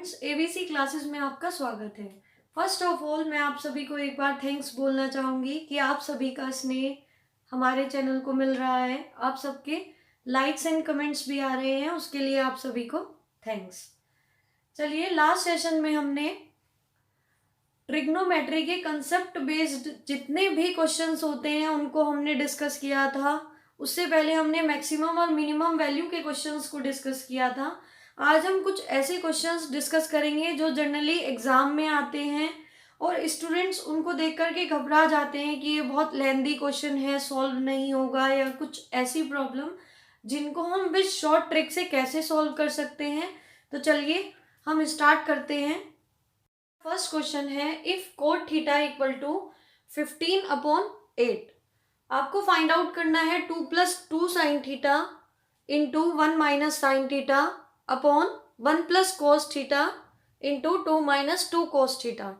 Friends, ABC classes में आपका स्वागत है। फर्स्ट ऑफ ऑल मैं आप सभी को एक बार थैंक्स बोलना चाहूँगी कि आप सभी का स्नेह हमारे चैनल को मिल रहा है। आप सबके लाइक्स एंड कमेंट्स भी आ रहे हैं, उसके लिए आप सभी को थैंक्स। चलिए, लास्ट सेशन में हमने ट्रिग्नोमेट्री के कंसेप्ट बेस्ड जितने भी क्वेश्चंस होते हैं उनको हमने डिस्कस किया था। उससे पहले हमने मैक्सिमम और मिनिमम वैल्यू के क्वेश्चंस को डिस्कस किया था। आज हम कुछ ऐसे क्वेश्चंस डिस्कस करेंगे जो जनरली एग्जाम में आते हैं और स्टूडेंट्स उनको देख करके घबरा जाते हैं कि ये बहुत लेंदी क्वेश्चन है, सॉल्व नहीं होगा, या कुछ ऐसी प्रॉब्लम जिनको हम विद शॉर्ट ट्रिक से कैसे सॉल्व कर सकते हैं। तो चलिए हम स्टार्ट करते हैं। फर्स्ट क्वेश्चन है, if cot theta equal to 15/8। आपको फाइंड आउट करना है 2 + 2 sine theta into 1 - sine theta upon 1 + cos theta into 2 - 2 cos theta.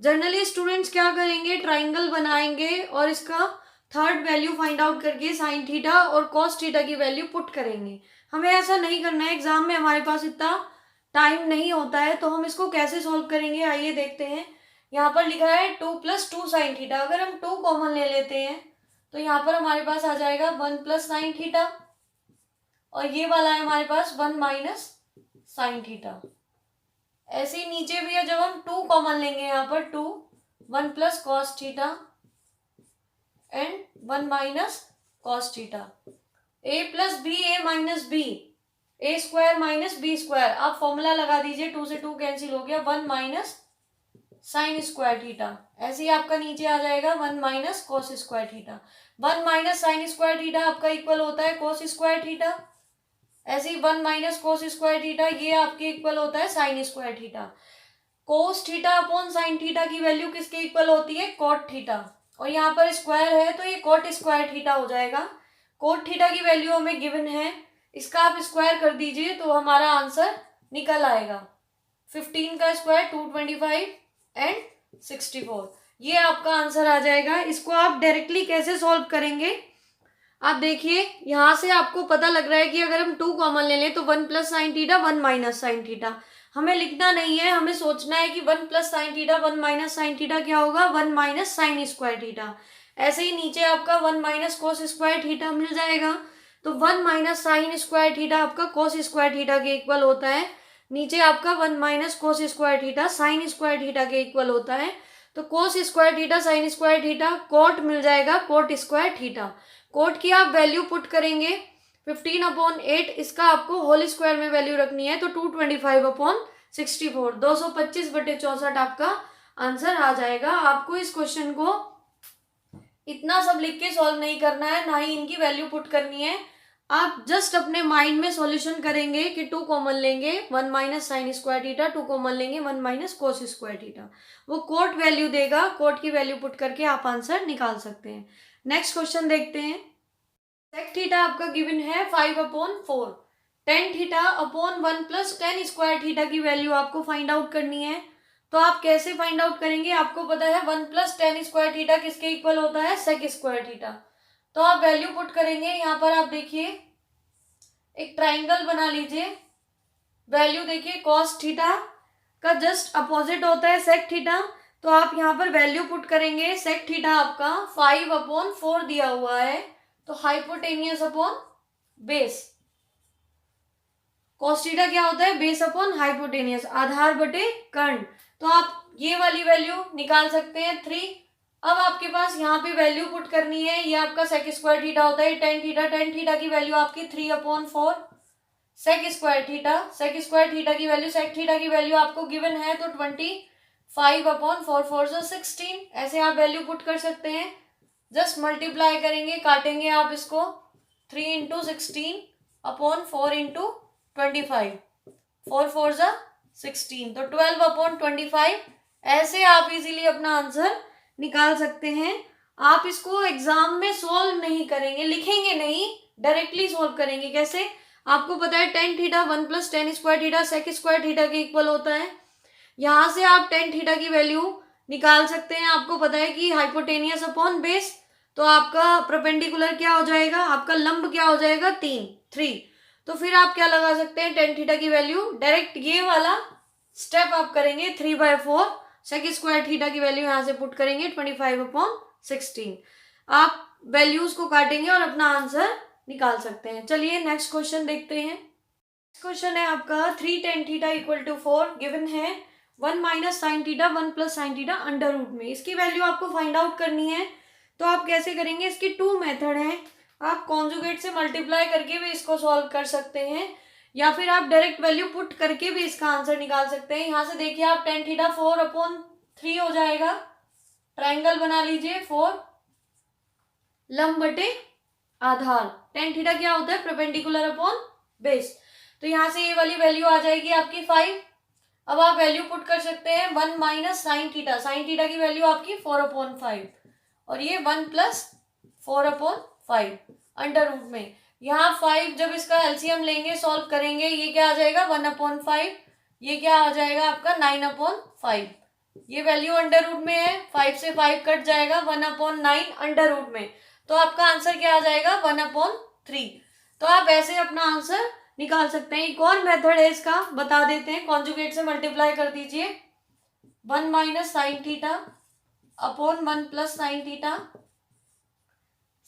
Generally students क्या करेंगे, ट्राइंगल बनाएंगे और इसका थर्ड वैल्यू फाइंड आउट करके साइन थीटा और cos थीटा की वैल्यू पुट करेंगे। हमें ऐसा नहीं करना है, एग्जाम में हमारे पास इतना टाइम नहीं होता है। तो हम इसको कैसे सॉल्व करेंगे, आइए देखते हैं। यहाँ पर लिखा है 2 + 2 साइन थीटा। अगर हम 2 कॉमन ले लेते हैं तो यहाँ पर हमारे पास आ जाएगा 1 + साइन थीटा, और ये वाला है हमारे पास 1 - साइन थीटा। ऐसे ही नीचे भी है, जब हम 2 कॉमन लेंगे यहाँ पर 2 1 + cos theta and 1 - cos theta. a + b a - b a² - b²। आप फॉर्मूला लगा दीजिए, 2 से 2 कैंसिल हो गया, 1 - साइन स्क्वायर थीटा। ऐसे ही आपका नीचे आ जाएगा 1 - cos square theta. 1 - sign square theta आपका इक्वल होता है cos स्क्वायर थीटा। ऐसे ही 1 - cos स्क्वायर थीटा ये आपके इक्वल होता है sign square theta. cos theta upon sine theta की वैल्यू किसके इक्वल होती है, cot थीटा। और यहाँ पर स्क्वायर है तो ये cot स्क्वायर थीटा हो जाएगा। cot थीटा की वैल्यू हमें गिवन है, इसका आप स्क्वायर कर दीजिए तो हमारा आंसर निकल आएगा। 15 का स्क्वायर 225 एंड 64, ये आपका आंसर आ जाएगा। इसको आप डायरेक्टली कैसे सॉल्व करेंगे, आप देखिए यहाँ से आपको पता लग रहा है कि अगर हम 2 कॉमन ले लें तो 1 + साइन थीटा 1 - साइन थीटा। हमें लिखना नहीं है, हमें सोचना है कि 1 + साइन थीटा 1 - साइन थीटा क्या होगा, 1 - साइन स्क्वायर थीटा। ऐसे ही नीचे आपका 1 - cos स्क्वायर थीटा मिल जाएगा। तो 1 - साइन स्क्वायर थीटा आपका cos स्क्वायर थीटा के इक्वल होता है। नीचे आपका 1 - cos square theta sine square theta के इक्वल होता है। तो cos square theta sine square theta cot मिल जाएगा cot स्क्वायर थीटा। कोट की आप वैल्यू पुट करेंगे 15/8, इसका आपको होल स्क्वायर में वैल्यू रखनी है तो 225/64, 225/64 आपका आंसर आ जाएगा। आपको इस क्वेश्चन को इतना सब लिख के सॉल्व नहीं करना है, ना ही इनकी वैल्यू पुट करनी है। आप जस्ट अपने माइंड में सॉल्यूशन करेंगे कि 2 कॉमन लेंगे 1 - साइन स्क्वायर थीटा, 2 कॉमन लेंगे 1 - cos स्क्वायर थीटा, वो कोट वैल्यू देगा। कोट की वैल्यू पुट करके आप आंसर निकाल सकते हैं। नेक्स्ट क्वेश्चन देखते हैं। सेक थीटा आपका गिवन है 5/4। Tan theta upon 1 + tan square theta की वैल्यू आपको फाइंड आउट करनी है। तो आप कैसे फाइंड आउट करेंगे, आपको पता है 1 + tan स्क्वायर थीटा किसके इक्वल होता है, सेक स्क्वायर थीटा। तो आप वैल्यू पुट करेंगे। यहाँ पर आप देखिए एक ट्राइंगल बना लीजिए, वैल्यू देखिए cos थीटा का जस्ट अपोजिट होता है सेक थीटा। तो आप यहाँ पर वैल्यू पुट करेंगे, सेक थीटा आपका 5/4 दिया हुआ है, तो hypotenuse upon base. cos theta क्या होता है, बेस अपॉन हाइपोटेनियस, आधार बटे कर्ण। तो आप ये वाली वैल्यू निकाल सकते हैं 3। अब आपके पास यहाँ पे वैल्यू पुट करनी है, ये आपका सेक स्क्वायर थीटा होता है, टेन थीटा की वैल्यू आपकी 3/4 sec square theta. Sec square theta की वैल्यू, सेक थीटा की वैल्यू आपको गिवन है तो 25/4, 4 × 16, ऐसे आप वैल्यू पुट कर सकते हैं। जस्ट मल्टीप्लाई करेंगे, काटेंगे आप इसको, 3 × 16 अपॉन 4 × 25, 4 4 = 16, तो 12/25। ऐसे आप इजीली अपना आंसर निकाल सकते हैं। आप इसको एग्जाम में सॉल्व नहीं करेंगे, लिखेंगे नहीं, डायरेक्टली सॉल्व करेंगे। कैसे, आपको पता है tan theta 1 + tan square theta sec square theta के इक्वल होता है। यहाँ से आप टेन थीटा की वैल्यू निकाल सकते हैं। आपको पता है कि हाइपोटेनियस अपॉन बेस, तो आपका परपेंडिकुलर क्या हो जाएगा, आपका लंब क्या हो जाएगा, 3। तो फिर आप क्या लगा सकते हैं, टेन थीटा की वैल्यू डायरेक्ट ये वाला स्टेप आप करेंगे 3/4 सेक स्क्वायर थीटा की वैल्यू यहाँ से पुट करेंगे 25/16। आप वैल्यूज को काटेंगे और अपना आंसर निकाल सकते हैं। चलिए नेक्स्ट क्वेश्चन देखते हैं। क्वेश्चन है आपका 3 tan theta equal to 4 given है 1 minus sine theta 1 plus sine theta under root में। इसकी वैल्यू आपको फाइंड आउट करनी है। तो आप कैसे करेंगे, इसकी 2 मेथड हैं। आप कॉन्जुगेट से मल्टीप्लाई करके भी इसको सॉल्व कर सकते हैं या फिर आप डायरेक्ट वैल्यू पुट करके भी इसका आंसर निकाल सकते हैं। यहाँ से देखिए आप tan थीटा 4/3 हो जाएगा। ट्राइंगल बना लीजिए 4 लंब बटे आधार। tan थीटा क्या होता है, परपेंडिकुलर अपॉन बेस। तो यहाँ से ये वाली वैल्यू आ जाएगी आपकी 5। अब आप वैल्यू पुट कर सकते हैं 1 minus sine theta. Sine theta की वैल्यू आपकी 4/5 और ये 1 प्लस 4/5 अंडर रूट में। यहाँ 5 जब इसका एलसीएम लेंगे सॉल्व करेंगे, ये क्या आ जाएगा 1/5, ये क्या आ जाएगा आपका 9/5। ये वैल्यू अंडर रूट में है, 5 से 5 कट जाएगा, 1/9 अंडर रूट में। तो आपका आंसर क्या आ जाएगा 1/3। तो आप ऐसे अपना आंसर निकाल सकते हैं। एक और मेथड है इसका, बता देते हैं। कॉन्जुगेट से मल्टीप्लाई कर दीजिए 1 minus sine theta upon 1 plus sine theta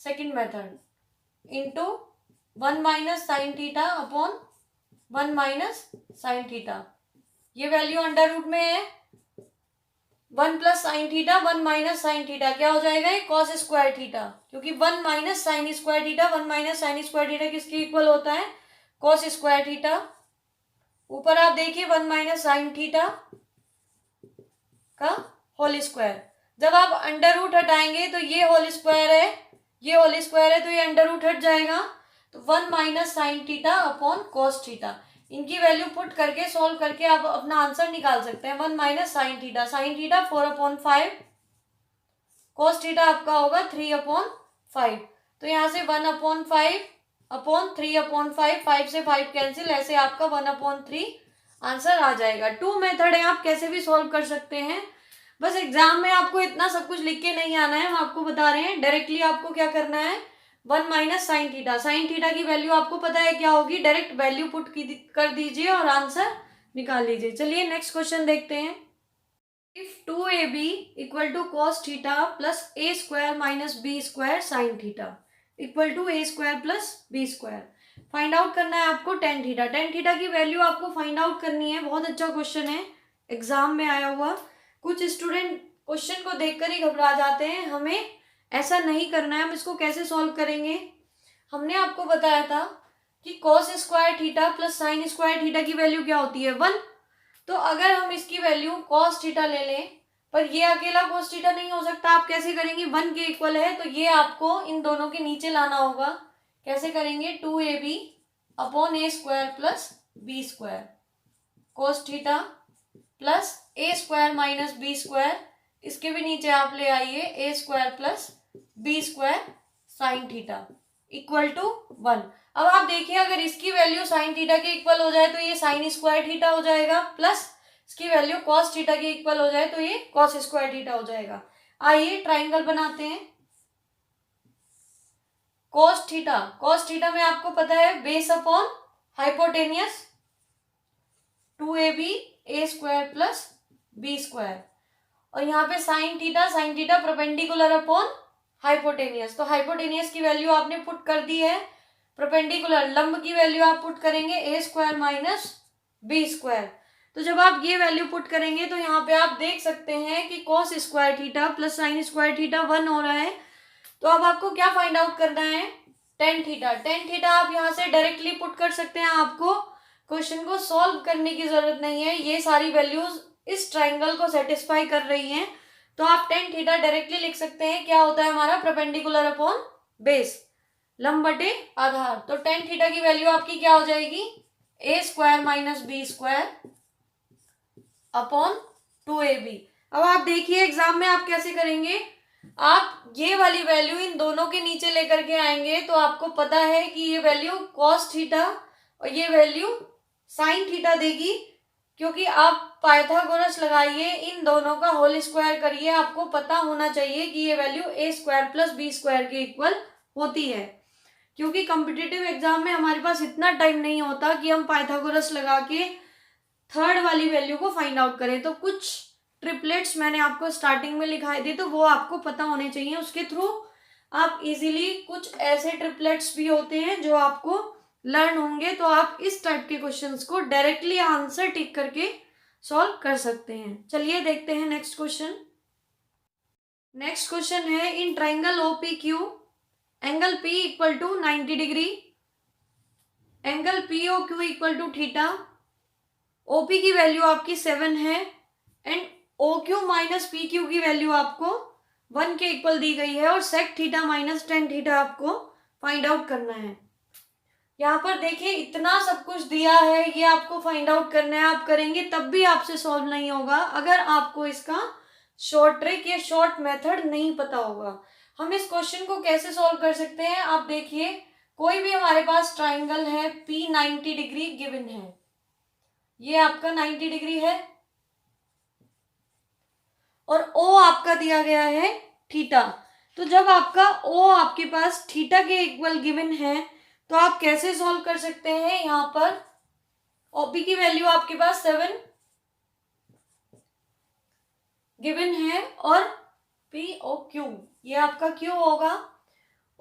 second method into 1 minus sine theta upon 1 minus sine theta. ये वैल्यू अंडर रूट में है, 1 plus sine theta 1 minus sine theta क्या हो जाएगा, ये कॉस स्क्वायर थीटा। क्योंकि 1 minus sine square theta 1 minus sine square theta किसके equal होता है, कॉस स्क्वायर थीटा। ऊपर आप देखिए 1 माइनस साइन थीटा का होल स्क्वायर। जब आप अंडर रूट हटाएंगे तो ये होल स्क्वायर है, ये होल स्क्वायर है, तो ये अंडर रूट हट जाएगा। तो 1 minus sine theta upon cos theta, इनकी वैल्यू पुट करके सॉल्व करके आप अपना आंसर निकाल सकते हैं। 1 minus sine theta 4/5, cos theta आपका होगा 3/5। तो यहाँ से 1/5 अपॉन 3/5, 5 से 5 कैंसिल, ऐसे आपका 1/3 आंसर आ जाएगा। 2 मेथड है, आप कैसे भी सॉल्व कर सकते हैं। बस एग्जाम में आपको इतना सब कुछ लिख के नहीं आना है, हम आपको बता रहे हैं। डायरेक्टली आपको क्या करना है, 1 माइनस साइन थीटा की वैल्यू आपको पता है क्या होगी, डायरेक्ट वैल्यू पुट कर दीजिए और आंसर निकाल लीजिए। चलिए नेक्स्ट क्वेश्चन देखते हैं। If 2ab equal to cos theta plus a square minus b square sine theta equal to a square plus b square, find out करना है आपको tan थीटा। tan थीटा की वैल्यू आपको फाइंड आउट करनी है। बहुत अच्छा क्वेश्चन है, एग्जाम में आया हुआ। कुछ स्टूडेंट क्वेश्चन को देखकर ही घबरा जाते हैं, हमें ऐसा नहीं करना है। हम इसको कैसे सॉल्व करेंगे, हमने आपको बताया था कि cos square theta plus sine square theta की वैल्यू क्या होती है 1। तो अगर हम इसकी वैल्यू कॉस थीटा ले लें, पर ये अकेला कॉस थीटा नहीं हो सकता, आप कैसे करेंगे, 1 के इक्वल है, तो ये आपको इन दोनों के नीचे लाना होगा। कैसे करेंगे, 2ab upon a square plus b square cos theta plus a square minus b square, इसके भी नीचे आप ले आइए a square plus b square sine theta equal to 1। अब आप देखिए अगर इसकी वैल्यू साइन थीटा के इक्वल हो जाए तो ये साइन स्क्वायर थीटा हो जाएगा, प्लस इसकी वैल्यू कॉस थीटा के इक्वल हो जाए तो ये कॉस स्क्वायर थीटा हो जाएगा। आइए ट्राइंगल बनाते हैं। कॉस थीटा में आपको पता है base upon hypotenuse 2ab a square plus b square, और यहाँ पे sine theta perpendicular upon hypotenuse. तो हाइपोटेनियस की वैल्यू आपने पुट कर दी है, परपेंडिकुलर लंब की वैल्यू आप पुट करेंगे a square minus b square. तो जब आप ये वैल्यू पुट करेंगे तो यहाँ पे आप देख सकते हैं कि cos square theta plus sine square theta 1 हो रहा है। तो अब आपको क्या फाइंड आउट करना है, tan थीटा आप यहाँ से डायरेक्टली पुट कर सकते हैं। आपको क्वेश्चन को सॉल्व करने की जरूरत नहीं है, ये सारी वैल्यूज इस ट्राइंगल को सेटिस्फाई कर रही हैं। तो आप tan थीटा डायरेक्टली लिख सकते हैं, क्या होता है हमारा, परपेंडिकुलर अपॉन बेस लंब बटे आधार। तो tan थीटा की वैल्यू आपकी क्या हो जाएगी, a square minus b square upon 2ab। अब आप देखिए एग्जाम में आप कैसे करेंगे, आप ये वाली वैल्यू इन दोनों के नीचे लेकर के आएंगे तो आपको पता है कि ये वैल्यू कॉस थीटा और ये वैल्यू साइन थीटा देगी। क्योंकि आप पाइथागोरस लगाइए, इन दोनों का होल स्क्वायर करिए, आपको पता होना चाहिए कि ये value a square plus b square के इक्वल होती है। क्योंकि कॉम्पिटिटिव एग्जाम में हमारे पास इतना टाइम नहीं होता कि हम पाइथागोरस लगा के थर्ड वाली वैल्यू को फाइंड आउट करें। तो कुछ ट्रिपलेट्स मैंने आपको स्टार्टिंग में लिखाए थे, तो वो आपको पता होने चाहिए। उसके थ्रू आप इजीली, कुछ ऐसे ट्रिपलेट्स भी होते हैं जो आपको लर्न होंगे, तो आप इस टाइप के क्वेश्चंस को डायरेक्टली आंसर टिक करके सॉल्व कर सकते हैं। चलिए देखते हैं नेक्स्ट क्वेश्चन। नेक्स्ट क्वेश्चन है, in triangle OPQ angle P equal to 90 degree, angle POQ equal to theta, OP की वैल्यू आपकी 7 है एंड OQ माइनस PQ की वैल्यू आपको 1 के इक्वल दी गई है और sec theta minus tan theta आपको फाइंड आउट करना है। यहाँ पर देखिए इतना सब कुछ दिया है, ये आपको फाइंड आउट करना है। आप करेंगे तब भी आपसे सॉल्व नहीं होगा अगर आपको इसका शॉर्ट ट्रिक या शॉर्ट मेथड नहीं पता होगा। हम इस क्वेश्चन को कैसे सॉल्व कर सकते हैं, आप देखिए कोई भी हमारे पास ट्राइंगल है, P 90 डिग्री गिवन है, ये आपका 90 डिग्री है और O आपका दिया गया है थीटा। तो जब आपका O आपके पास थीटा के इक्वल गिवन है तो आप कैसे सॉल्व कर सकते हैं। यहाँ पर OP की वैल्यू आपके पास 7 गिवन है और POQ ये आपका Q होगा।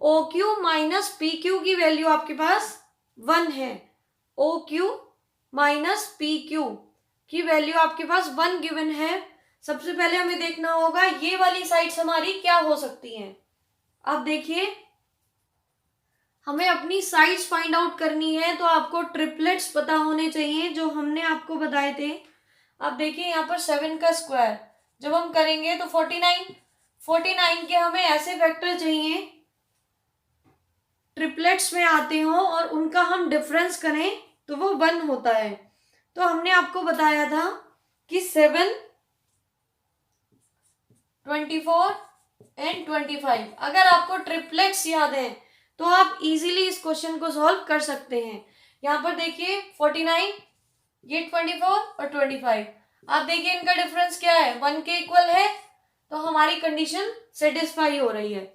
OQ माइनस PQ की वैल्यू आपके पास 1 है। OQ माइनस PQ की वैल्यू आपके पास 1 गिवन है। सबसे पहले हमें देखना होगा ये वाली साइड्स हमारी क्या हो सकती हैं। अब देखिए हमें अपनी साइड्स फाइंड आउट करनी है, तो आपको ट्रिपलेट्स पता होने चाहिए जो हमने आपको बताए थे। अब देखिए यहाँ पर 7 का स्क्वायर जब हम करेंगे तो 49 के हमें ऐसे फैक्टर चाहिए ट्रिपलेट्स में आते हो और उनका हम डिफरेंस करें तो वो 1 होता है। तो हमने आपको बताया था कि 7, 24 एंड 25, अगर आपको ट्रिपलेट्स याद है तो आप इजीली इस क्वेश्चन को सॉल्व कर सकते हैं। यहाँ पर देखिए 49, ये 24 और 25, आप देखिए इनका डिफरेंस क्या है, 1 के इक्वल है, तो हमारी कंडीशन सेटिस्फाई हो रही है।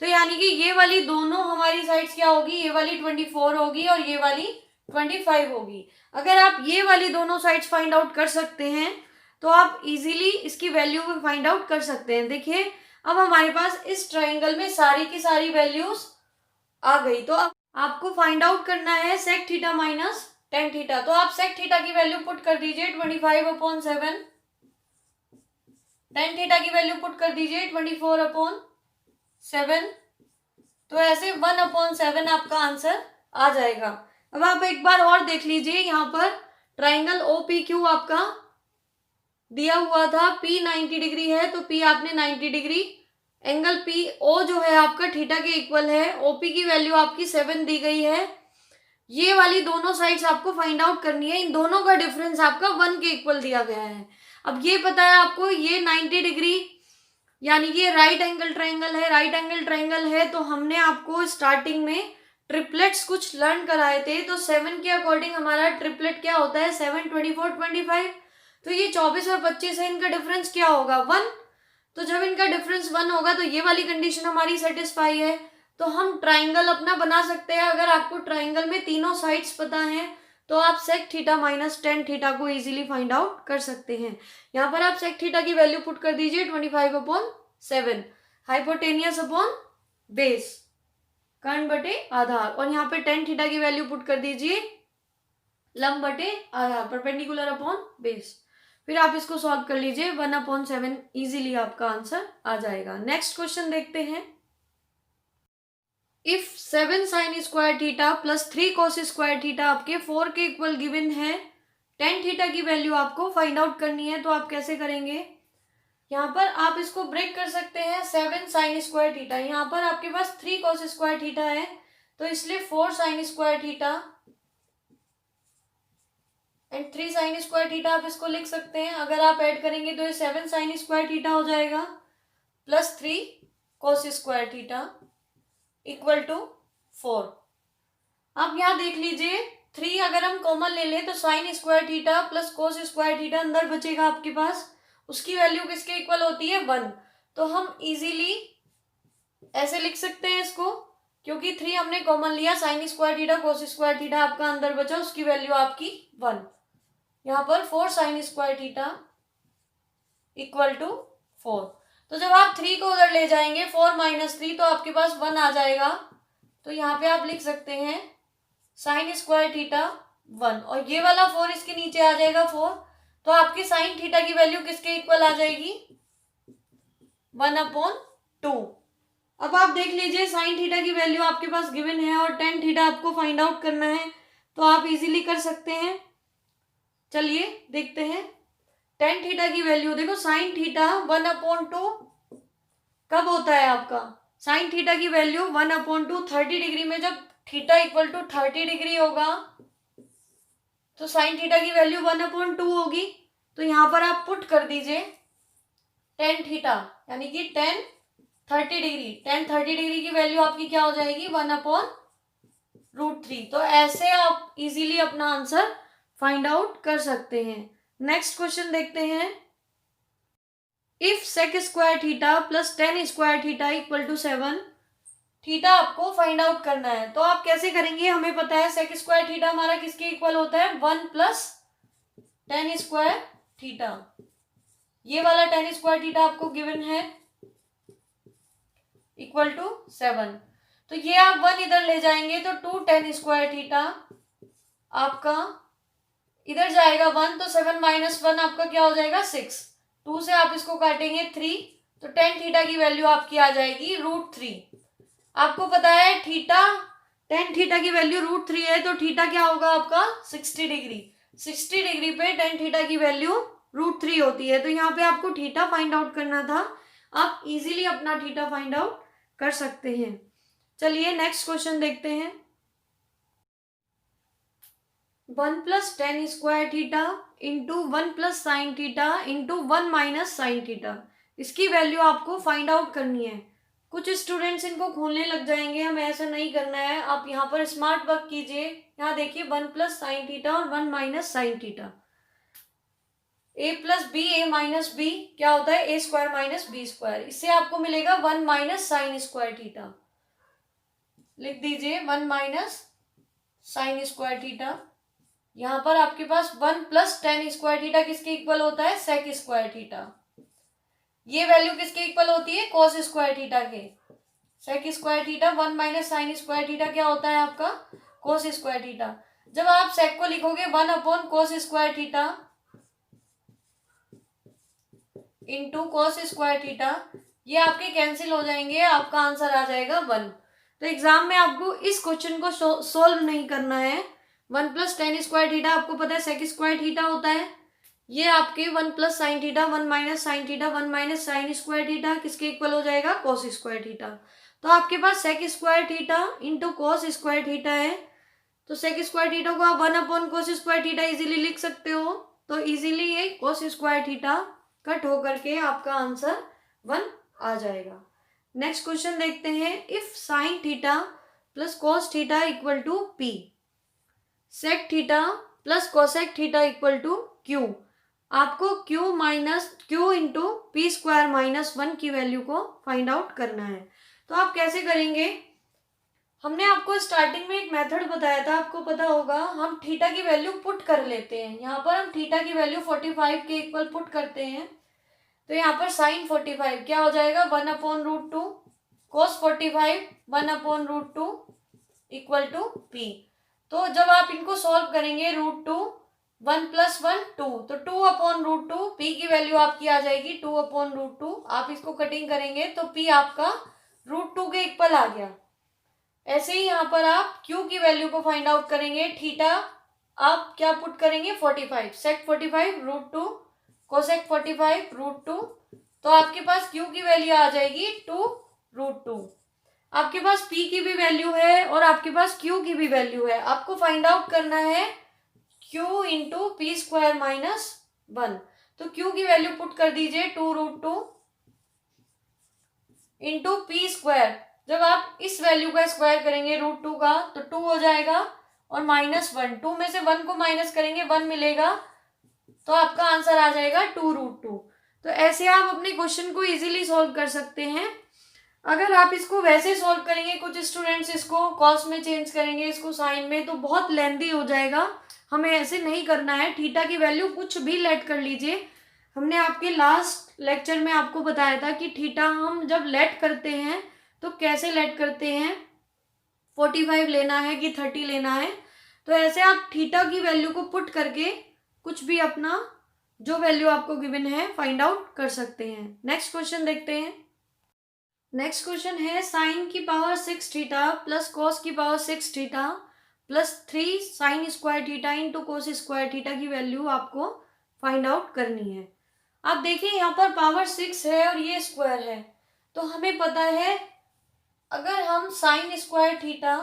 तो यानी कि ये वाली दोनों हमारी साइड्स क्या होगी, ये वाली 24 होगी और ये वाली 25 होगी। अगर आप ये वाली दोनों साइड्स फाइंड आउट कर सकते हैं तो आप इजीली इसकी वैल्यू भी फाइंड आउट कर सकते हैं। देखिए अब हमारे पास इस ट्राइंगल में सारी की सारी वैल्यूज आ गई। तो अब आपको फाइंड आउट करना है sec theta minus tan theta. तो आप सेक थीटा की वैल्यू पुट कर दीजिए 25/7, टेन थीटा की वैल्यू पुट कर दीजिए 24/7। तो ऐसे 1/7 आपका आंसर आ जाएगा। अब आप एक बार और देख लीजिए, यहाँ पर ट्राइंगल OPQ आपका दिया हुआ था, P 90 डिग्री है तो P आपने 90 डिग्री, एंगल PO जो है आपका थीटा के इक्वल है, OP की वैल्यू आपकी 7 दी गई है। ये वाली दोनों साइड्स आपको फाइंड आउट करनी है, इन दोनों का डिफरेंस आपका 1 के इक्वल दिया गया है। अब ये पता है आपको ये 90 डिग्री यानी कि ये राइट एंगल ट्राइंगल है, राइट एंगल ट्राइंगल है तो हमने आपको स्टार्टिंग में ट्रिपलेट्स कुछ लर्न कराए थे। तो 7 के अकॉर्डिंग हमारा ट्रिपलेट क्या होता है, 7, 24, 25। तो ये 24 और 25 है, इनका डिफरेंस क्या होगा, 1। तो जब इनका डिफरेंस 1 होगा तो ये वाली कंडीशन हमारी सेटिस्फाई है, तो हम ट्राइंगल अपना बना सकते हैं। अगर आपको ट्राइंगल में तीनों साइड्स पता हैं तो आप sec theta minus tan theta को इजीली फाइंड आउट कर सकते हैं। यहाँ पर आप सेक थीटा की वैल्यू पुट कर दीजिए 25/7, हाइपोटेनियस अपॉन बेस, कर्ण बटे आधार, और यहाँ पे टेन थीटा की वैल्यू पुट कर दीजिए लंब बटे आधार, परपेंडिकुलर अपॉन बेस। फिर आप इसको सॉल्व कर लीजिए 1/7, इजीली आपका आंसर आ जाएगा। नेक्स्ट क्वेश्चन देखते हैं। If 7 sign square theta plus 3 cos square theta आपके 4 के इक्वल गिवन है, टेन थीटा की वैल्यू आपको फाइंड आउट करनी है, तो आप कैसे करेंगे। यहाँ पर आप इसको ब्रेक कर सकते हैं, 7 साइन स्क्वायर थीटा, यहाँ पर आपके पास 3 कॉस स्क्वायर थीटा है तो इसलिए 4 sine square theta and 3 sign square theta आप इसको लिख सकते हैं। अगर आप ऐड करेंगे तो ये 7 साइन स्क्वायर थीटा हो जाएगा plus 3 cos square theta equal to 4। अब यहाँ देख लीजिए 3 अगर हम कॉमन ले लें तो sign square theta plus cos square theta अंदर बचेगा आपके पास, उसकी वैल्यू किसके इक्वल होती है, 1। तो हम इजीली ऐसे लिख सकते हैं इसको, क्योंकि 3 हमने कॉमन लिया, sign square theta cos square theta आपका अंदर बचा, उसकी वैल्यू आपकी 1। यहाँ पर 4 sine square theta equal to 4। तो जब आप 3 को उधर ले जाएंगे 4 माइनस 3 तो आपके पास 1 आ जाएगा। तो यहाँ पे आप लिख सकते हैं साइन स्क्वायर थीटा 1 और ये वाला 4 इसके नीचे आ जाएगा 4। तो आपकी साइन थीटा की वैल्यू किसके इक्वल आ जाएगी 1/2। अब आप देख लीजिए साइन थीटा की वैल्यू आपके पास गिवन है और टेन थीटा आपको फाइंड आउट करना है, तो आप इजीली कर सकते हैं। चलिए देखते हैं टेन थीटा की वैल्यू। देखो साइन थीटा 1/2 कब होता है आपका, साइन थीटा की वैल्यू 1/2 30 डिग्री में, जब थीटा इक्वल टू 30 डिग्री होगा तो साइन थीटा की वैल्यू 1/2 होगी। तो यहाँ पर आप पुट कर दीजिए टेन थीटा, यानी कि 30 डिग्री की वैल्यू आपकी क्या हो जाएगी 1/√3। तो ऐसे आप इजीली अपना आंसर फाइंड आउट कर सकते हैं। नेक्स्ट क्वेश्चन देखते हैं। If sec square theta plus tan square theta equal to 7, theta आपको फाइंड आउट करना है। तो आप कैसे करेंगे, हमें पता है सेक स्क्वायर थीटा हमारा किसके इक्वल होता है 1 प्लस टेन स्क्वायर थीटा। ये वाला टेन स्क्वायर थीटा आपको गिवन है इक्वल टू 7। तो ये आप 1 इधर ले जाएंगे तो 2 टेन स्क्वायर थीटा आपका इधर जाएगा 1, तो 7 माइनस 1 आपका क्या हो जाएगा 6। 2 से आप इसको काटेंगे 3, तो टेन थीटा की वैल्यू आपकी आ जाएगी √3। आपको पता है थीटा टेन थीटा की वैल्यू √3 है, तो थीटा क्या होगा आपका 60 डिग्री। 60 डिग्री पे टेन थीटा की वैल्यू √3 होती है। तो यहाँ पे आपको थीटा फाइंड आउट करना था, आप इजीली अपना थीटा फाइंड आउट कर सकते हैं। चलिए नेक्स्ट क्वेश्चन देखते हैं। 1 plus tan square theta into 1 plus sine theta into 1 minus sine theta, इसकी वैल्यू आपको फाइंड आउट करनी है। कुछ स्टूडेंट्स इनको खोलने लग जाएंगे, हमें ऐसा नहीं करना है। आप यहाँ पर स्मार्ट वर्क कीजिए। यहाँ देखिए 1 प्लस साइन थीटा और 1 minus sine theta, a plus B A minus B क्या होता है A square minus B square. इससे आपको मिलेगा 1 माइनस साइन स्क्वायर थीटा। लिख दीजिए 1 माइनस साइन स्क्वायर थीटा। यहाँ पर आपके पास 1 प्लस टेन स्क्वायर थीटा किसके इक्वल होता है सेक स्क्वायर थीटा। ये वैल्यू किसके इक्वल होती है कॉस स्क्वायर थीटा के। Sec square theta 1 minus sine square theta क्या होता है आपका कॉस स्क्वायर थीटा। जब आप सेक को लिखोगे 1/cos square theta into cos square theta, ये आपके कैंसिल हो जाएंगे, आपका आंसर आ जाएगा 1। तो एग्जाम में आपको इस क्वेश्चन को सोल्व नहीं करना है। 1 प्लस टेन स्क्वायर थीटा आपको पता है सेक स्क्वायर थीटा होता है। ये आपके 1 plus sine theta 1 minus sine theta 1 minus sine square theta किसके इक्वल हो जाएगा कॉस स्क्वायर थीटा। तो आपके पास sec square theta into cos square theta है। तो सेक स्क्वायर थीटा को आप 1/cos स्क्वायर थीटा इजीली लिख सकते हो। तो इजीली ये कॉस स्क्वायर थीटा कट होकर के आपका आंसर 1 आ जाएगा। नेक्स्ट क्वेश्चन देखते हैं। If sine theta plus cos theta equal to P, sec theta plus cosec theta equal to Q, आपको Q into P square minus 1 की वैल्यू को फाइंड आउट करना है। तो आप कैसे करेंगे, हमने आपको स्टार्टिंग में एक मेथड बताया था, आपको पता होगा। हम थीटा की वैल्यू पुट कर लेते हैं। यहाँ पर हम थीटा की वैल्यू 45 के इक्वल पुट करते हैं। तो यहाँ पर साइन 45 क्या हो जाएगा 1/√2, कोस 45 1/√2 इक्वल टू पी। तो जब आप इनको सॉल्व करेंगे √2 1 प्लस 1 2, तो 2/√2 पी की वैल्यू आपकी आ जाएगी 2/√2। आप इसको कटिंग करेंगे तो पी आपका √2 के इक्वल आ गया। ऐसे ही यहाँ पर आप क्यू की वैल्यू को फाइंड आउट करेंगे। थीटा आप क्या पुट करेंगे 45, सेक 45 √2, कोसेक 45 √2। तो आपके पास क्यू की वैल्यू आ जाएगी 2√2। आपके पास पी की भी वैल्यू है और आपके पास क्यू की भी वैल्यू है। आपको फाइंड आउट करना है Q into P square minus 1। तो क्यू की वैल्यू पुट कर दीजिए 2√2 इंटू पी स्क्वायर। जब आप इस वैल्यू का स्क्वायर करेंगे √2 का तो 2 हो जाएगा और -1, 2 में से 1 को माइनस करेंगे 1 मिलेगा, तो आपका आंसर आ जाएगा 2√2। तो ऐसे आप अपने क्वेश्चन को इजीली सॉल्व कर सकते हैं। अगर आप इसको वैसे सॉल्व करेंगे, कुछ स्टूडेंट्स इसको कॉस में चेंज करेंगे, इसको साइन में, तो बहुत लेंदी हो जाएगा। हमें ऐसे नहीं करना है। थीटा की वैल्यू कुछ भी लेट कर लीजिए। हमने आपके लास्ट लेक्चर में आपको बताया था कि थीटा हम जब लेट करते हैं तो कैसे लेट करते हैं, 45 लेना है कि 30 लेना है। तो ऐसे आप थीटा की वैल्यू को पुट करके कुछ भी अपना जो वैल्यू आपको गिवन है फाइंड आउट कर सकते हैं। नेक्स्ट क्वेश्चन देखते हैं। नेक्स्ट क्वेश्चन है साइन की पावर 6 थीटा प्लस कॉस की power 6 theta plus 3 sign square theta into cos square theta की वैल्यू आपको फाइंड आउट करनी है। आप देखिए यहाँ पर पावर 6 है और ये स्क्वायर है, तो हमें पता है अगर हम sign square theta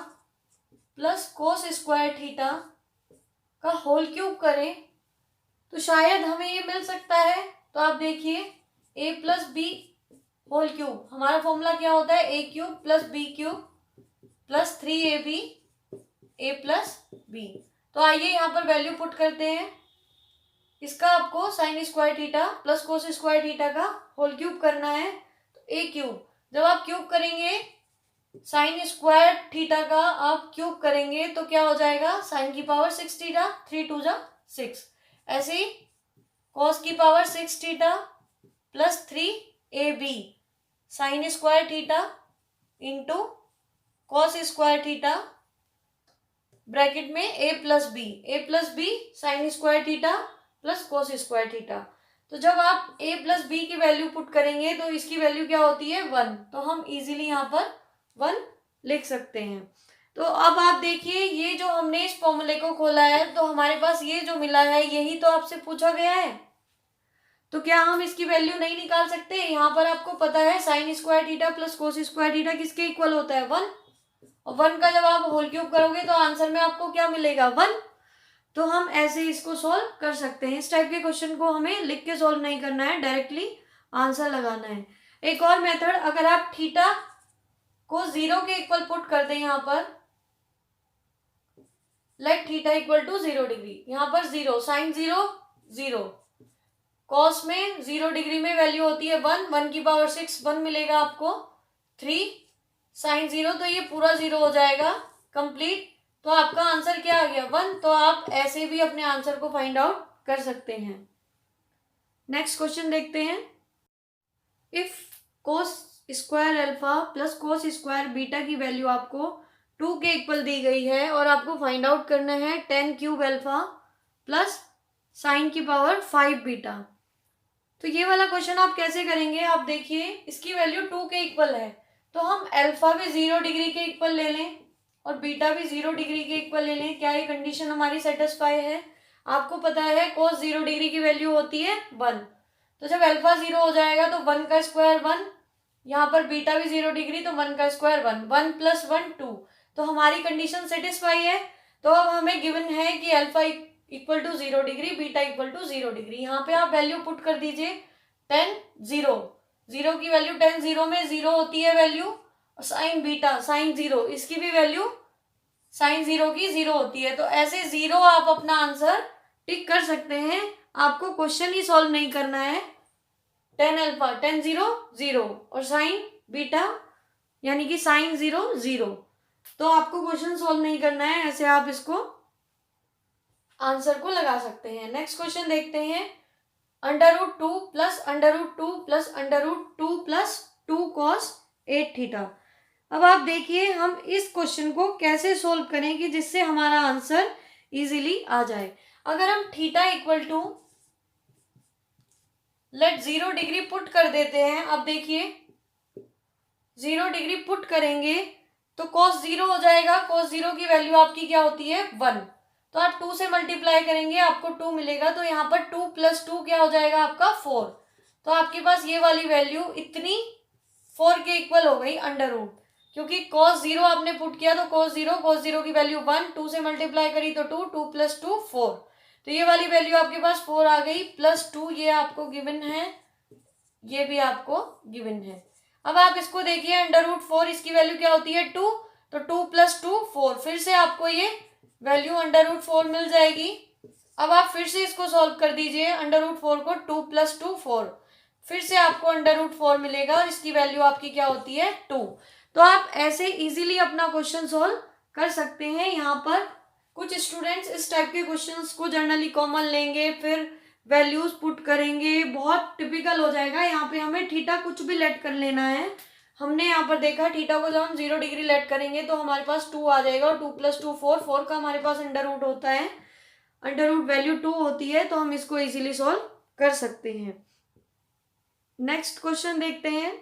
plus cos square theta का होल क्यूब करें तो शायद हमें ये मिल सकता है। तो आप देखिए a plus B whole cube, हमारा फॉर्मूला क्या होता है, a cube plus B cube plus 3ab a plus B. तो आइए यहाँ पर वैल्यू पुट करते हैं। इसका आपको sign square theta plus cos square theta का होल क्यूब करना है। तो a क्यूब, जब आप क्यूब करेंगे साइन स्क्वायर थीटा का आप क्यूब करेंगे तो क्या हो जाएगा, साइन की पावर 6 थीटा, 3 2 जा 6। ऐसे ही कॉस की power 6 theta plus 3ab sine square theta into cos square theta bracket में a plus B sine square theta plus cos square theta. तो जब आप a प्लस बी की वैल्यू पुट करेंगे तो इसकी वैल्यू क्या होती है, 1। तो हम इजीली यहाँ पर 1 लिख सकते हैं। तो अब आप देखिए ये जो हमने इस फॉर्मूले को खोला है तो हमारे पास ये जो मिला है यही तो आपसे पूछा गया है। तो क्या हम इसकी वैल्यू नहीं निकाल सकते। यहाँ पर आपको पता है sign square theta plus cos square theta किसके इक्वल होता है, 1। और 1 का जब आप होल क्यूब करोगे तो आंसर में आपको क्या मिलेगा, 1। तो हम ऐसे इसको सॉल्व कर सकते हैं। इस टाइप के क्वेश्चन को हमें लिख के सॉल्व नहीं करना है, डायरेक्टली आंसर लगाना है। एक और मेथड, अगर आप थीटा को 0 के इक्वल पुट कर दें यहाँ पर, let theta equal to 0 degree, यहाँ पर 0 साइन 0 0, कॉस में 0 डिग्री में वैल्यू होती है 1, 1 की पावर 6 1 मिलेगा आपको, 3 साइन 0, तो ये पूरा 0 हो जाएगा कंप्लीट। तो आपका आंसर क्या आ गया, 1। तो आप ऐसे भी अपने आंसर को फाइंड आउट कर सकते हैं। नेक्स्ट क्वेश्चन देखते हैं। If cos square alpha plus cos square beta की वैल्यू आपको 2 के इक्वल दी गई है और आपको फाइंड आउट करना है tan cube alpha plus sign की पावर 5 बीटा। तो ये वाला क्वेश्चन आप कैसे करेंगे, आप देखिए इसकी वैल्यू 2 के इक्वल है तो हम अल्फा भी 0 डिग्री के इक्वल ले लें और बीटा भी 0 डिग्री के इक्वल ले लें। क्या ये कंडीशन हमारी सेटिस्फाई है। आपको पता है cos 0 डिग्री की वैल्यू होती है 1। तो जब अल्फा 0 हो जाएगा तो 1 का स्क्वायर 1, यहाँ पर बीटा भी 0 डिग्री तो 1 का स्क्वायर 1, 1 प्लस 1 2। तो हमारी कंडीशन सेटिस्फाई है। तो अब हमें गिवन है कि alpha equal to 0 degree, beta equal to 0 degree. यहाँ पे आप वैल्यू पुट कर दीजिए tan 0, 0 की वैल्यू tan 0 में 0 होती है वैल्यू, और साइन बीटा साइन 0 इसकी भी वैल्यू साइन 0 की 0 होती है। तो ऐसे 0 आप अपना आंसर टिक कर सकते हैं। आपको क्वेश्चन ही सॉल्व नहीं करना है। tan अल्फा tan 0 0 और साइन बीटा यानी कि साइन 0 0। तो आपको क्वेश्चन सॉल्व नहीं करना है, ऐसे आप इसको आंसर को लगा सकते हैं। नेक्स्ट क्वेश्चन देखते हैं। √2 plus √2 plus √2 plus 2 cos 8 theta. अब आप देखिए हम इस क्वेश्चन को कैसे सोल्व करें कि जिससे हमारा आंसर इजीली आ जाए। अगर हम theta equal to let 0 degree put कर देते हैं, अब देखिए 0 डिग्री पुट करेंगे तो cos 0 हो जाएगा। cos 0 की वैल्यू आपकी क्या होती है, 1। तो आप 2 से मल्टीप्लाई करेंगे आपको 2 मिलेगा। तो यहाँ पर 2 प्लस 2 क्या हो जाएगा आपका 4। तो आपके पास ये वाली वैल्यू इतनी 4 के इक्वल हो गई √, क्योंकि cos 0 आपने पुट किया तो cos 0 की वैल्यू 1, 2 से मल्टीप्लाई करी तो 2, 2 प्लस 2 4। तो ये वाली वैल्यू आपके पास 4 आ गई प्लस 2, ये आपको गिवन है, ये भी आपको गिवन है। अब आप इसको देखिए √4 इसकी वैल्यू क्या होती है 2, तो 2 प्लस 2 4, फिर से आपको ये वैल्यू √4 मिल जाएगी। अब आप फिर से इसको सॉल्व कर दीजिए √4 को, 2 प्लस 2 4, फिर से आपको √4 मिलेगा और इसकी वैल्यू आपकी क्या होती है 2। तो आप ऐसे इजीली अपना क्वेश्चन सॉल्व कर सकते हैं। यहाँ पर कुछ स्टूडेंट्स इस टाइप के क्वेश्चंस को जनरली कॉमन लेंगे, फिर वैल्यूज पुट करेंगे, बहुत टिपिकल हो जाएगा। यहाँ पे हमें थीटा कुछ भी लेट कर लेना है। हमने यहाँ पर देखा थीटा को जब हम 0 डिग्री लेट करेंगे तो हमारे पास 2 आ जाएगा, और 2 + 2 4, 4 का हमारे पास अंडर रूट होता है, अंडर रूट वैल्यू 2 होती है, तो हम इसको इजीली सॉल्व कर सकते हैं। नेक्स्ट क्वेश्चन देखते हैं।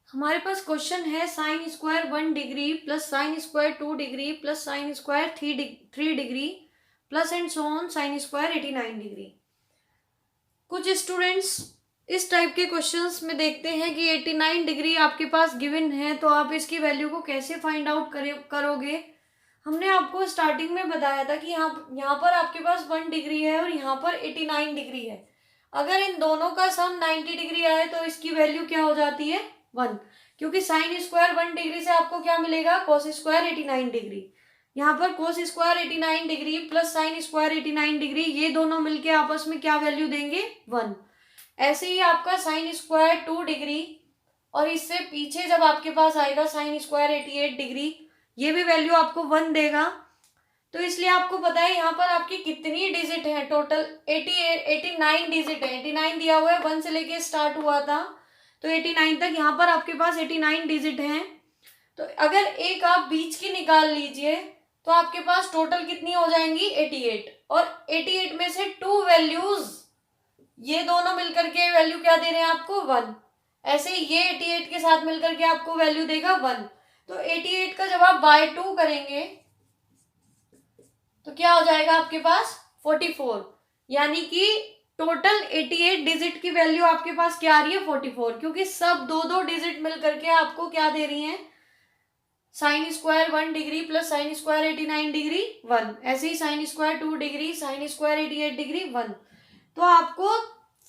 हमारे पास क्वेश्चन है sign square 1 degree plus sine square 2 degree plus sine square 3 degree plus and so on sign square 89 degree. कुछ स्टूडेंट्स इस टाइप के क्वेश्चंस में देखते हैं कि 89 डिग्री आपके पास गिवन है, तो आप इसकी वैल्यू को कैसे फाइंड आउट करोगे। हमने आपको स्टार्टिंग में बताया था कि यहाँ पर आपके पास 1 डिग्री है और यहाँ पर 89 डिग्री है। अगर इन दोनों का सम 90 डिग्री आए तो इसकी वैल्यू क्या हो जाती है, 1, क्योंकि साइन स्क्वायर 1 डिग्री से आपको क्या मिलेगा, कोस स्क्वायर 89 डिग्री। यहाँ पर cos square 89 degree plus sine square 89 degree, ये दोनों मिलके आपस में क्या वैल्यू देंगे, 1। ऐसे ही आपका साइन स्क्वायर 2 डिग्री और इससे पीछे जब आपके पास आएगा साइन स्क्वायर 88 डिग्री, ये भी वैल्यू आपको 1 देगा। तो इसलिए आपको पता है यहाँ पर आपकी कितनी डिजिट है, टोटल 89 डिजिट है। 89 दिया हुआ है, 1 से लेके स्टार्ट हुआ था तो 89 तक, यहाँ पर आपके पास 89 डिजिट हैं। तो अगर एक आप बीच की निकाल लीजिए तो आपके पास टोटल कितनी हो जाएंगी, 88, और 88 में से 2 वैल्यूज, ये दोनों मिलकर के वैल्यू क्या दे रहे हैं आपको, 1। ऐसे ही ये 88 के साथ मिलकर के आपको वैल्यू देगा 1। तो 88 का जब आप बाय 2 करेंगे तो क्या हो जाएगा आपके पास, 44। यानी कि टोटल 88 डिजिट की वैल्यू आपके पास क्या आ रही है, 44, क्योंकि सब 2 डिजिट मिल करके आपको क्या दे रही हैं, sine square 1 degree plus sine square 89 degree 1, ऐसे ही sine square 2 degree sine square 88 degree 1। तो आपको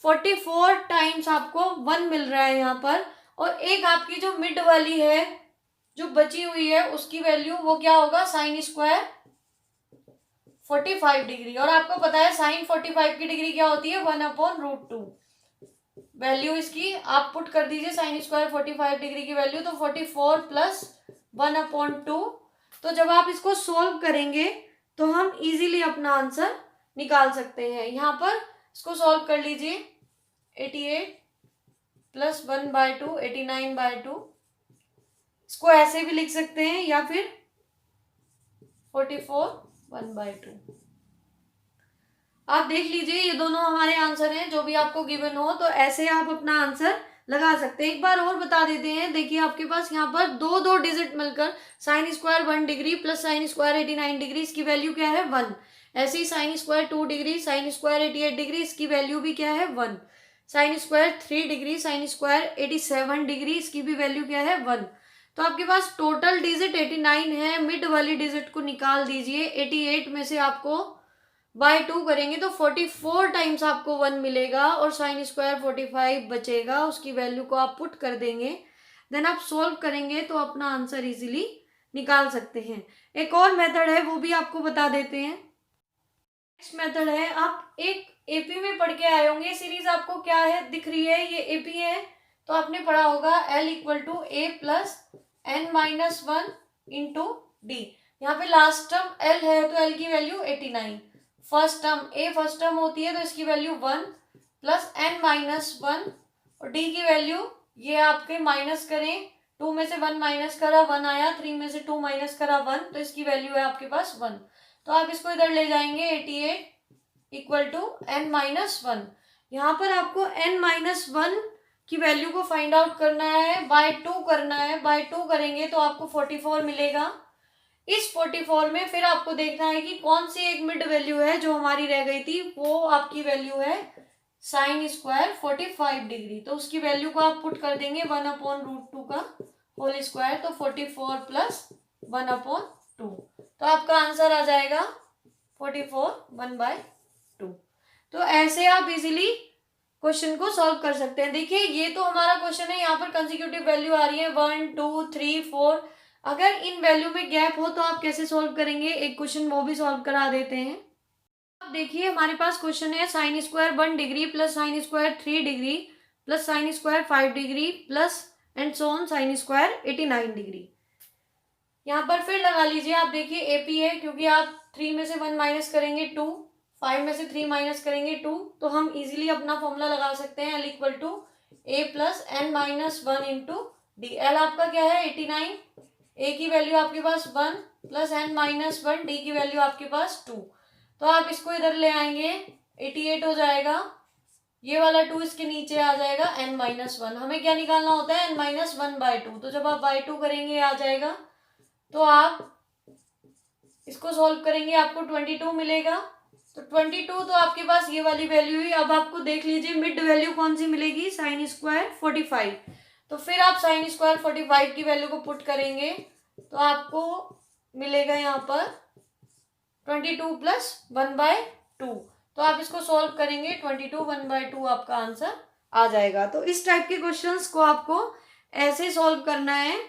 44 टाइम्स आपको 1 मिल रहा है यहाँ पर। और एक आपकी जो मिड वाली है जो बची हुई है उसकी वैल्यू वो क्या होगा, साइन स्क्वायर 45 डिग्री। और आपको पता है साइन 45 की डिग्री क्या होती है, 1/√2। वैल्यू इसकी आप पुट कर दीजिए साइन स्क्वायर 45 डिग्री की वैल्यू, तो 44 प्लस 1/2। तो जब आप इसको सोल्व करेंगे तो हम इजीली अपना आंसर निकाल सकते हैं। यहाँ पर इसको सॉल्व कर लीजिए, 88 प्लस 1/2 89/2, इसको ऐसे भी लिख सकते हैं या फिर 44 1/2। आप देख लीजिए ये दोनों हमारे आंसर हैं, जो भी आपको गिवन हो तो ऐसे आप अपना आंसर लगा सकते हैं। एक बार और बता देते हैं, देखिए आपके पास यहाँ पर 2 डिजिट मिलकर sine square 1 degree plus sine square 89 degree, इसकी वैल्यू क्या है, 1। ऐसे ही sine square 2 degree sine square 88 degree, इसकी वैल्यू भी क्या है, 1। Sine square 3 degree sine square 87 degree, इसकी भी वैल्यू क्या है, 1। तो आपके पास टोटल डिजिट 89 है, मिड वाली डिजिट को निकाल दीजिए। 88 में से आपको बाय 2 करेंगे तो 44 टाइम्स आपको 1 मिलेगा, और साइन स्क्वायर 45 बचेगा, उसकी वैल्यू को आप पुट कर देंगे। देन आप सोल्व करेंगे तो अपना आंसर इजीली निकाल सकते हैं। एक और मेथड है वो भी आपको बता देते हैं। नेक्स्ट मेथड है, आप एक एपी में पढ़ के आए होंगे, सीरीज आपको क्या है दिख रही है, ये एपी है। तो आपने पढ़ा होगा L = A plus n-1 into D. यहाँ पे लास्ट टर्म L है तो L की value 89, first term A first term होती है तो इसकी वैल्यू 1 प्लस n-1, और D की वैल्यू ये आपके माइनस करें, 2 में से 1 माइनस करा 1 आया, 3 में से 2 माइनस करा 1, तो इसकी वैल्यू है आपके पास 1। तो आप इसको इधर ले जाएंगे, 88 = n-1। यहाँ पर आपको n-1 की वैल्यू को फाइंड आउट करना है, बाय 2 करना है। बाय 2 करेंगे तो आपको 44 मिलेगा। इस 44 में फिर आपको देखना है कि कौन सी एक मिड वैल्यू है जो हमारी रह गई थी, वो आपकी वैल्यू है साइन स्क्वायर 45 डिग्री। तो उसकी वैल्यू को आप पुट कर देंगे 1/√2 का होल स्क्वायर, तो 44 प्लस 1/2। तो आपका आंसर आ जाएगा 44 1/2। तो ऐसे आप इजीली क्वेश्चन को सॉल्व कर सकते हैं। देखिए ये तो हमारा क्वेश्चन है, यहाँ पर कंसेक्यूटिव वैल्यू आ रही है 1 2 3 4। अगर इन वैल्यू में गैप हो तो आप कैसे सॉल्व करेंगे, एक क्वेश्चन वो भी सॉल्व करा देते हैं। अब देखिए हमारे पास क्वेश्चन है sign square 1 degree plus sine square 3 degree plus sine square 5 degree plus and so on sign square 89 degree. यहाँ पर फिर लगा लीजिए आप, देखिए AP है, क्योंकि आप 3 में से 1 माइनस करेंगे 2, 5 में से 3 माइनस करेंगे 2, तो हम इजीली अपना फॉर्मूला लगा सकते हैं L equal to A plus n minus 1 into D. L आपका क्या है 89, A की वैल्यू आपके पास 1 प्लस n माइनस 1, डी की वैल्यू आपके पास 2। तो आप इसको इधर ले आएंगे 88 हो जाएगा, ये वाला 2 इसके नीचे आ जाएगा n माइनस 1। हमें क्या निकालना होता है n माइनस 1 बाय 2, तो जब आप बाय 2 करेंगे आ जाएगा, तो आप इसको सॉल्व करेंगे आपको 22 मिलेगा। तो 22 तो आपके पास ये वाली वैल्यू हुई। अब आपको देख लीजिए मिड वैल्यू कौन सी मिलेगी, साइन स्क्वायर 45। तो फिर आप साइन स्क्वायर 45 की वैल्यू को पुट करेंगे तो आपको मिलेगा यहाँ पर 22 प्लस 1/2। तो आप इसको सॉल्व करेंगे 22 1/2 आपका आंसर आ जाएगा। तो इस टाइप के क्वेश्चंस को आपको ऐसे सॉल्व करना है।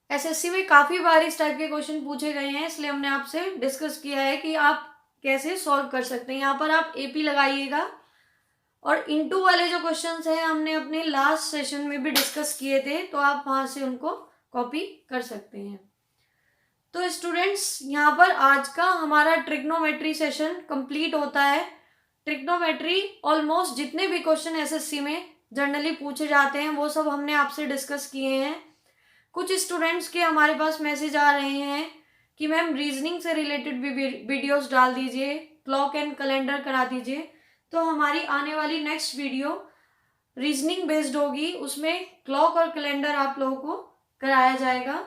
SSC में काफी बार इस टाइप के क्वेश्चन पूछे गए हैं, इसलिए हमने आपसे डिस्कस किया है कि आप कैसे सॉल्व कर सकते हैं। यहाँ पर आप AP लगाइएगा, और इनटू वाले जो क्वेश्चंस हैं हमने अपने लास्ट सेशन में भी डिस्कस किए थे, तो आप वहां से उनको कॉपी कर सकते हैं। तो स्टूडेंट्स, यहाँ पर आज का हमारा ट्रिग्नोमेट्री सेशन कंप्लीट होता है। ट्रिग्नोमेट्री ऑलमोस्ट जितने भी क्वेश्चन SSC में जनरली पूछे जाते हैं वो सब हमने आपसे डिस्कस किए हैं। कुछ स्टूडेंट्स के हमारे पास मैसेज आ रहे हैं कि मैम रीजनिंग से रिलेटेड भी वीडियोस डाल दीजिए, क्लॉक एंड कैलेंडर करा दीजिए। तो हमारी आने वाली नेक्स्ट वीडियो रीजनिंग बेस्ड होगी, उसमें क्लॉक और कैलेंडर आप लोगों को कराया जाएगा।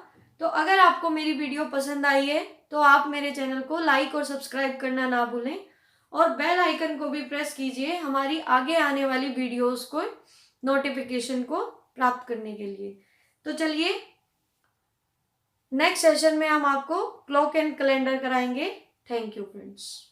तो अगर आपको मेरी वीडियो पसंद आई है तो आप मेरे चैनल को लाइक और सब्सक्राइब करना ना भूलें, और बेल आइकन को भी प्रेस कीजिए हमारी आगे आने वाली वीडियोस को नोटिफिकेशन को प्राप्त करने के लिए। तो चलिए, नेक्स्ट सेशन में हम आपको क्लॉक एंड कैलेंडर कराएंगे। Thank you friends.